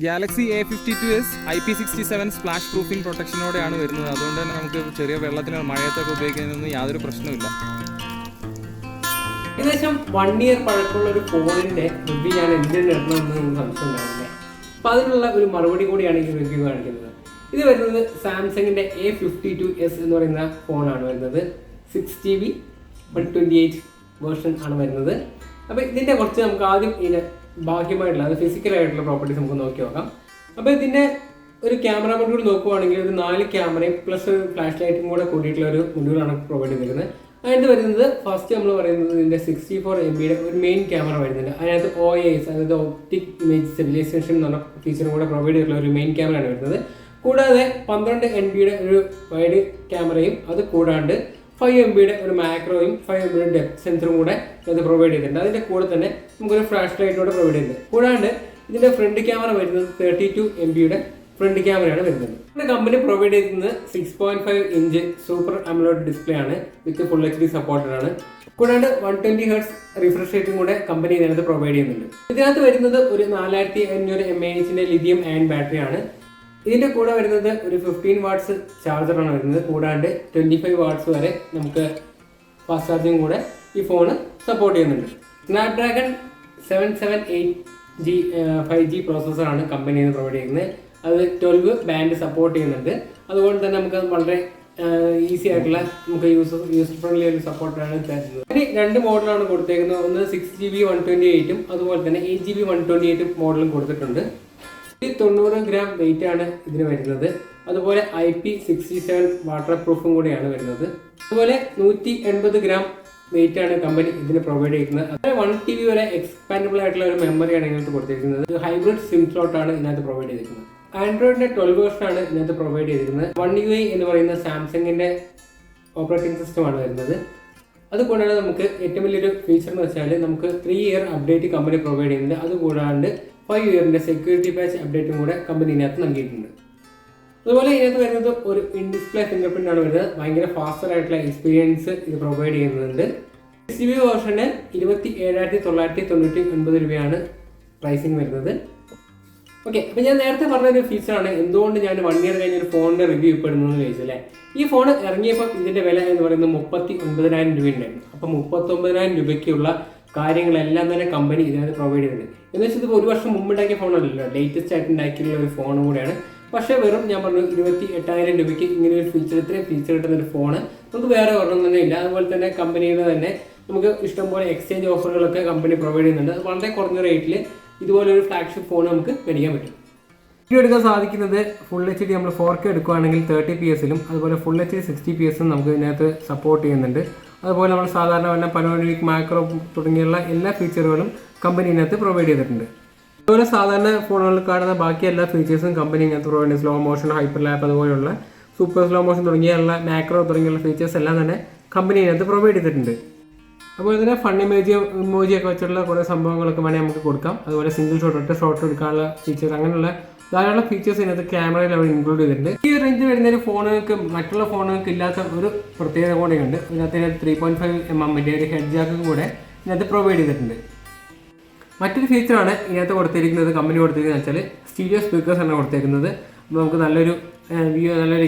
Galaxy A52s IP67 splash proofing പ്രൊട്ടക്ഷനോടെയാണ് വരുന്നത്. അതുകൊണ്ട് തന്നെ നമുക്ക് ചെറിയ വെള്ളത്തിന് മഴയത്തൊക്കെ ഉപയോഗിക്കുന്നതിനൊന്നും യാതൊരു പ്രശ്നമില്ല. ഏകദേശം 1 ഇയർ പഴക്കമുള്ള ഒരു ഫോണിൻ്റെ റിവ്യൂ ഞാൻ എന്തിനു ഇടണമെന്ന് നമുക്ക് സംശയം ഉണ്ടാവില്ലേ. അപ്പോൾ അതിനുള്ള ഒരു മറുപടി കൂടിയാണ് ഈ റിവ്യൂ കാണിക്കുന്നത്. ഇത് വരുന്നത് സാംസങ്ങിൻ്റെ A52s എന്ന് പറയുന്ന ഫോണാണ് വരുന്നത്. 6GB 128 വേർഷൻ ആണ് വരുന്നത്. അപ്പോൾ ഇതിൻ്റെ കുറച്ച് നമുക്ക് ആദ്യം ഇതിൻ്റെ ബാഹ്യമായിട്ടുള്ള അത് ഫിസിക്കലായിട്ടുള്ള പ്രോപ്പർട്ടീസ് നമുക്ക് നോക്കി നോക്കാം. അപ്പോൾ ഇതിൻ്റെ ഒരു ക്യാമറ മൊഡ്യൂൾ നോക്കുവാണെങ്കിൽ ഒരു 4 ക്യാമറയും പ്ലസ് ഒരു ഫ്ലാഷ് ലൈറ്റും കൂടെ കൂടിയിട്ടുള്ള ഒരു മൊഡ്യൂളാണ് പ്രൊവൈഡ് ചെയ്തിരിക്കുന്നത്. അതിനകത്ത് വരുന്നത് ഫസ്റ്റ് നമ്മൾ പറയുന്നത് ഇതിൻ്റെ 64 MB ഒരു മെയിൻ ക്യാമറ വരുന്നുണ്ട്. അതിനകത്ത് OIS അതായത് ഒപ്റ്റിക് ഇമേജ് സ്റ്റെബിലൈസേഷൻ എന്ന് പറഞ്ഞ ഫീച്ചറും കൂടെ പ്രൊവൈഡ് ചെയ്തിട്ടുള്ള ഒരു മെയിൻ ക്യാമറയാണ് വരുന്നത്. കൂടാതെ 12 MB ഒരു വൈഡ് ക്യാമറയും അത് കൂടാണ്ട് 5 MB ഒരു മാക്രോയും 5 MB ഡെപ്ത് സെൻസറും കൂടെ ഇത് പ്രൊവൈഡ് ചെയ്തിട്ടുണ്ട്. അതിൻ്റെ കൂടെ തന്നെ നമുക്കൊരു ഫ്ലാഷ് ലൈറ്റോടെ പ്രൊവൈഡ് ചെയ്യുന്നുണ്ട്. കൂടാണ്ട് ഇതിൻ്റെ ഫ്രണ്ട് ക്യാമറ വരുന്നത് 32 MB ഫ്രണ്ട് ക്യാമറയാണ് വരുന്നത്. ഇതിൻ്റെ കമ്പനി പ്രൊവൈഡ് ചെയ്യുന്നത് 6.5 ഇഞ്ച് സൂപ്പർ AMOLED ഡിസ്പ്ലേ ആണ് വിത്ത് ഫുൾ HD സപ്പോർട്ടഡ് ആണ്. കൂടാണ്ട് 120 Hz റിഫ്രഷ് റേറ്റും കൂടെ കമ്പനി ഇതിനകത്ത് പ്രൊവൈഡ് ചെയ്യുന്നുണ്ട്. ഇതിനകത്ത് വരുന്നത് ഒരു 4500 mAh ലിഥിയം അയൺ ബാറ്ററി ആണ്. ഇതിൻ്റെ കൂടെ വരുന്നത് ഒരു 15 വാട്ട്സ് ചാർജറാണ് വരുന്നത്. കൂടാണ്ട് 25 വാട്ട്സ് വരെ നമുക്ക് ഫാസ്റ്റ് ചാർജിങ് കൂടെ ഈ ഫോണ് സപ്പോർട്ട് ചെയ്യുന്നുണ്ട്. സ്നാപ്ഡ്രാഗൺ 778G 5G പ്രോസസ്സറാണ് കമ്പനിയിൽ നിന്ന് പ്രൊവൈഡ് ചെയ്യുന്നത്. അത് 12 ബാൻഡ് സപ്പോർട്ട് ചെയ്യുന്നുണ്ട്. അതുകൊണ്ട് തന്നെ നമുക്ക് വളരെ ഈസി ആയിട്ടുള്ള നമുക്ക് യൂസർ ഫ്രണ്ട്ലി ഒരു സപ്പോർട്ടാണ് തരുന്നത്. ഇനി 2 മോഡലാണ് കൊടുത്തേക്കുന്നത്. ഒന്ന് 6GB 128ഉം അതുപോലെ തന്നെ 8GB 128 മോഡലും കൊടുത്തിട്ടുണ്ട്. 90 ഗ്രാം വെയിറ്റ് ആണ് ഇതിന് വരുന്നത്. അതുപോലെ IP67 വാട്ടർ പ്രൂഫും കൂടെയാണ് വരുന്നത്. അതുപോലെ 180 ഗ്രാം വെയിറ്റ് ആണ് കമ്പനി ഇതിന് പ്രൊവൈഡ് ചെയ്യുന്നത്. അതുപോലെ 1 TB വരെ എക്സ്പാൻഡബിൾ ആയിട്ടുള്ള ഒരു മെമ്മറിയാണ് ഇതിനകത്ത് കൊടുത്തിരിക്കുന്നത്. ഹൈബ്രിഡ് സിം സ്ലോട്ട് ആണ് ഇതിനകത്ത് പ്രൊവൈഡ് ചെയ്തിരിക്കുന്നത്. ആൻഡ്രോയിഡിന്റെ 12 വേർഷൻ ആണ് ഇതിനകത്ത് പ്രൊവൈഡ് ചെയ്തിരിക്കുന്നത്. 1 UI എന്ന് പറയുന്ന സാംസങ്ങിന്റെ ഓപ്പറേറ്റിംഗ് സിസ്റ്റം ആണ് വരുന്നത്. അതുകൂടാതെ നമുക്ക് ഏറ്റവും വലിയൊരു ഫീച്ചർ എന്ന് വെച്ചാൽ നമുക്ക് 3 ഇയർ അപ്ഡേറ്റ് കമ്പനി പ്രൊവൈഡ് ചെയ്യുന്നുണ്ട്. അതുകൂടാണ്ട് 5 ഇയറിന്റെ സെക്യൂരിറ്റി പാച്ച് അപ്ഡേറ്റും കൂടെ കമ്പനി ഇതിനകത്ത് നൽകിയിട്ടുണ്ട്. അതുപോലെ ഇതിനകത്ത് വരുന്നത് ഒരു ഇൻ ഡിസ്പ്ലേ ഫിംഗർ പ്രിന്റ് ആണ് വരുന്നത്. ഭയങ്കര ഫാസ്റ്റർ ആയിട്ടുള്ള എക്സ്പീരിയൻസ് ഇത് പ്രൊവൈഡ് ചെയ്യുന്നുണ്ട്. 6GB വേർഷന് 27,999 രൂപയാണ് പ്രൈസിങ് വരുന്നത്. ഓക്കെ, അപ്പോൾ ഞാൻ നേരത്തെ പറഞ്ഞൊരു ഫീച്ചറാണ് എന്തുകൊണ്ട് ഞാൻ 1 ഇയർ കഴിഞ്ഞൊരു ഫോണിൻ്റെ റിവ്യൂ ഇപ്പെടുന്നതെന്ന് ചോദിച്ചല്ലേ. ഈ ഫോൺ ഇറങ്ങിയപ്പോൾ ഇതിൻ്റെ വില എന്ന് പറയുന്നത് 39,000 രൂപയുണ്ടായിരുന്നു. അപ്പോൾ 39,000 രൂപയ്ക്കുള്ള കാര്യങ്ങളെല്ലാം തന്നെ കമ്പനി ഇതിനകത്ത് പ്രൊവൈഡ് ചെയ്യുന്നുണ്ട്. എന്ന് വെച്ചാൽ ഇത് 1 വർഷം മുമ്പ് ഉണ്ടാക്കിയ ഫോണല്ലല്ലോ, ലേറ്റസ്റ്റ് ആയിട്ട് ഉണ്ടാക്കിയുള്ള ഒരു ഫോൺ കൂടെയാണ്. പക്ഷേ വെറും ഞാൻ പറഞ്ഞു 28,000 രൂപയ്ക്ക് ഇങ്ങനെ ഒരു ഫീച്ചർ ഇത്രയും ഫീച്ചർ കിട്ടുന്ന ഒരു ഫോണ് നമുക്ക് വേറെ ഒരെണ്ണം തന്നെ ഇല്ല. അതുപോലെ തന്നെ കമ്പനിയുടെ തന്നെ നമുക്ക് ഇഷ്ടംപോലെ എക്സ്ചേഞ്ച് ഓഫറുകളൊക്കെ കമ്പനി പ്രൊവൈഡ് ചെയ്യുന്നുണ്ട്. അത് വളരെ കുറഞ്ഞ റേറ്റിൽ ഇതുപോലൊരു ഫ്ലാഗ്ഷിപ്പ് ഫോൺ നമുക്ക് മേടിക്കാൻ പറ്റും. വീഡിയോ എടുക്കാൻ സാധിക്കുന്നത് ഫുൾ HD നമ്മൾ 4K എടുക്കുകയാണെങ്കിൽ 30fps അതുപോലെ ഫുൾ HD 60fps നമുക്ക് ഇതിനകത്ത് സപ്പോർട്ട് ചെയ്യുന്നുണ്ട്. അതുപോലെ നമ്മൾ സാധാരണ വല്ല പനോരമിക് മാക്രോ തുടങ്ങിയുള്ള എല്ലാ ഫീച്ചറുകളും കമ്പനി ഇതിനകത്ത് പ്രൊവൈഡ് ചെയ്തിട്ടുണ്ട്. അതുപോലെ സാധാരണ ഫോണുകളിൽ കാണുന്ന ബാക്കി എല്ലാ ഫീച്ചേഴ്സും കമ്പനി ഇതിനകത്ത് പ്രൊവൈഡ് ചെയ്യുന്നത്. സ്ലോ മോഷൻ, ഹൈപ്പർ ലാപ്പ്, അതുപോലെയുള്ള സൂപ്പർ സ്ലോ മോഷൻ തുടങ്ങിയുള്ള മാക്രോ തുടങ്ങിയുള്ള ഫീച്ചേഴ്സ് എല്ലാം തന്നെ കമ്പനി ഇതിനകത്ത് പ്രൊവൈഡ് ചെയ്തിട്ടുണ്ട്. അതുപോലെ തന്നെ ഫൺ ഇമോജിയൊക്കെ വെച്ചിട്ടുള്ള കുറേ സംഭവങ്ങളൊക്കെ വേണമെങ്കിൽ നമുക്ക് കൊടുക്കാം. അതുപോലെ സിംഗിൾ ഷോട്ട്, ഒറ്റ ഷോട്ട് എടുക്കാനുള്ള ഫീച്ചർ, അങ്ങനെയുള്ള ധാരാളം ഫീച്ചേഴ്സ് ഇതിനകത്ത് ക്യാമറയിൽ അവർ ഇൻക്ലൂഡ് ചെയ്തിട്ടുണ്ട്. ഈ ഒരു റേഞ്ച് വരുന്ന ഒരു ഫോണുകൾക്ക് മറ്റുള്ള ഫോണുകൾക്ക് ഇല്ലാത്ത ഒരു പ്രത്യേകത കൂടെയുണ്ട്. ഇതിനകത്ത് 3.5mm ഒരു ഹെഡ് ജാക്കും കൂടെ ഇതിനകത്ത് പ്രൊവൈഡ് ചെയ്തിട്ടുണ്ട്. മറ്റൊരു ഫീച്ചറാണ് ഇതിനകത്ത് കൊടുത്തിരിക്കുന്നത്, കമ്പനി കൊടുത്തിരിക്കുന്നത് വെച്ചാൽ സ്റ്റീരിയോ സ്പീക്കേഴ്സ് ആണ് കൊടുത്തിരിക്കുന്നത്. അപ്പോൾ നമുക്ക് നല്ലൊരു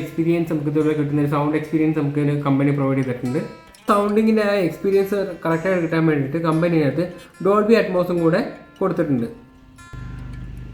എക്സ്പീരിയൻസ് നമുക്ക് ഇതുപോലെ കിട്ടുന്ന ഒരു സൗണ്ട് എക്സ്പീരിയൻസ് നമുക്ക് കമ്പനി പ്രൊവൈഡ് ചെയ്തിട്ടുണ്ട്. സൗണ്ടിങ്ങിൻ്റെ ആ എക്സ്പീരിയൻസ് കറക്റ്റായിട്ട് കിട്ടാൻ വേണ്ടിയിട്ട് കമ്പനിക്കകത്ത് ഡോൾബി അറ്റ്മോസും കൂടെ കൊടുത്തിട്ടുണ്ട്.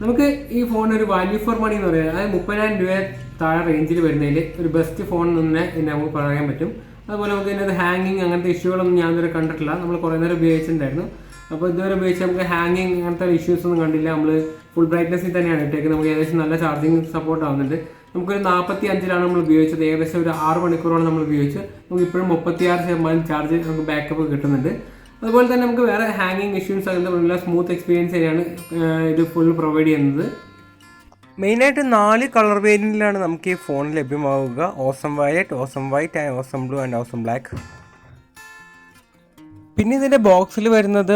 നമുക്ക് ഈ ഫോൺ ഒരു വാല്യൂ ഫോർ മണി എന്ന് പറയുന്നത്, അതായത് 30,000 രൂപ താഴെ റേഞ്ചിൽ വരുന്നതിൽ ഒരു ബെസ്റ്റ് ഫോൺ തന്നെ ഇതിനെ നമുക്ക് പറയാൻ പറ്റും. അതുപോലെ നമുക്ക് ഇതിനകത്ത് ഹാങ്ങിങ് അങ്ങനത്തെ ഇഷ്യൂകളൊന്നും ഞാൻ ഇതുവരെ കണ്ടിട്ടില്ല. നമ്മൾ കുറേ നേരം ഉപയോഗിച്ചിട്ടുണ്ടായിരുന്നു. അപ്പോൾ ഇതുവരെ ഉപയോഗിച്ച് നമുക്ക് ഹാങ്ങിങ് അങ്ങനത്തെ ഇഷ്യൂസ് ഒന്നും കണ്ടില്ല. നമ്മൾ ഫുൾ ബ്രൈറ്റ്നസ്സിൽ തന്നെയാണ് ഇട്ടേക്കുന്നത്. നമുക്ക് ഏകദേശം നല്ല ചാർജിങ് സപ്പോർട്ട് ആവുന്നുണ്ട്. നമുക്കൊരു 45 നമ്മൾ ഉപയോഗിച്ചത്. ഏകദേശം ഒരു 6 മണിക്കൂറോളം നമ്മൾ ഉപയോഗിച്ച് നമുക്ക് ഇപ്പോഴും 36% ചാർജ് നമുക്ക് ബാക്കപ്പ് കിട്ടുന്നുണ്ട്. അതുപോലെ തന്നെ നമുക്ക് വേറെ ഹാങ്ങിങ് ഇഷ്യൂസ് അങ്ങനത്തെ സ്മൂത്ത് എക്സ്പീരിയൻസ് തന്നെയാണ് ഇത് ഫുൾ പ്രൊവൈഡ് ചെയ്യുന്നത്. മെയിനായിട്ട് 4 കളർ വേരിയൻറ്റിലാണ് നമുക്ക് ഈ ഫോൺ ലഭ്യമാവുക. Awesome violet, awesome white and awesome blue and awesome black. പിന്നെ ഇതിൻ്റെ ബോക്സിൽ വരുന്നത്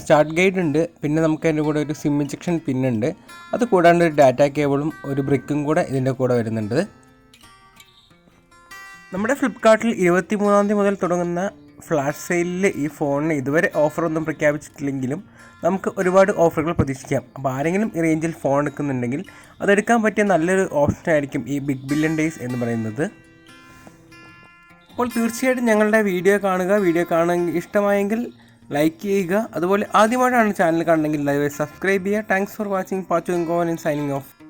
സ്റ്റാർട്ട് ഗൈഡ് ഉണ്ട്. പിന്നെ നമുക്ക് അതിൻ്റെ കൂടെ ഒരു സിം ഇഞ്ചക്ഷൻ പിന്നുണ്ട്. അത് കൂടാണ്ട് ഒരു ഡാറ്റ കേബിളും ഒരു ബ്രിക്കും കൂടെ ഇതിൻ്റെ കൂടെ വരുന്നുണ്ട്. നമ്മുടെ ഫ്ലിപ്കാർട്ടിൽ 23-ാം തീയതി മുതൽ തുടങ്ങുന്ന ഫ്ലാഷ് സെയിലിൽ ഈ ഫോണിന് ഇതുവരെ ഓഫറൊന്നും പ്രഖ്യാപിച്ചിട്ടില്ലെങ്കിലും നമുക്ക് ഒരുപാട് ഓഫറുകൾ പ്രതീക്ഷിക്കാം. അപ്പോൾ ആരെങ്കിലും ഈ റേഞ്ചിൽ ഫോൺ എടുക്കുന്നുണ്ടെങ്കിൽ അതെടുക്കാൻ പറ്റിയ നല്ലൊരു ഓപ്ഷനായിരിക്കും ഈ ബിഗ് ബില്യൺ ഡേയ്സ് എന്ന് പറയുന്നത്. അപ്പോൾ തീർച്ചയായിട്ടും ഞങ്ങളുടെ വീഡിയോ കാണുക ഇഷ്ടമായെങ്കിൽ ലൈക്ക് ചെയ്യുക. അതുപോലെ ആദ്യമായിട്ടാണ് ചാനൽ കാണുന്നെങ്കിൽ ദയവായി സബ്സ്ക്രൈബ് ചെയ്യുക. Thanks for watching. Pachu Goan signing off.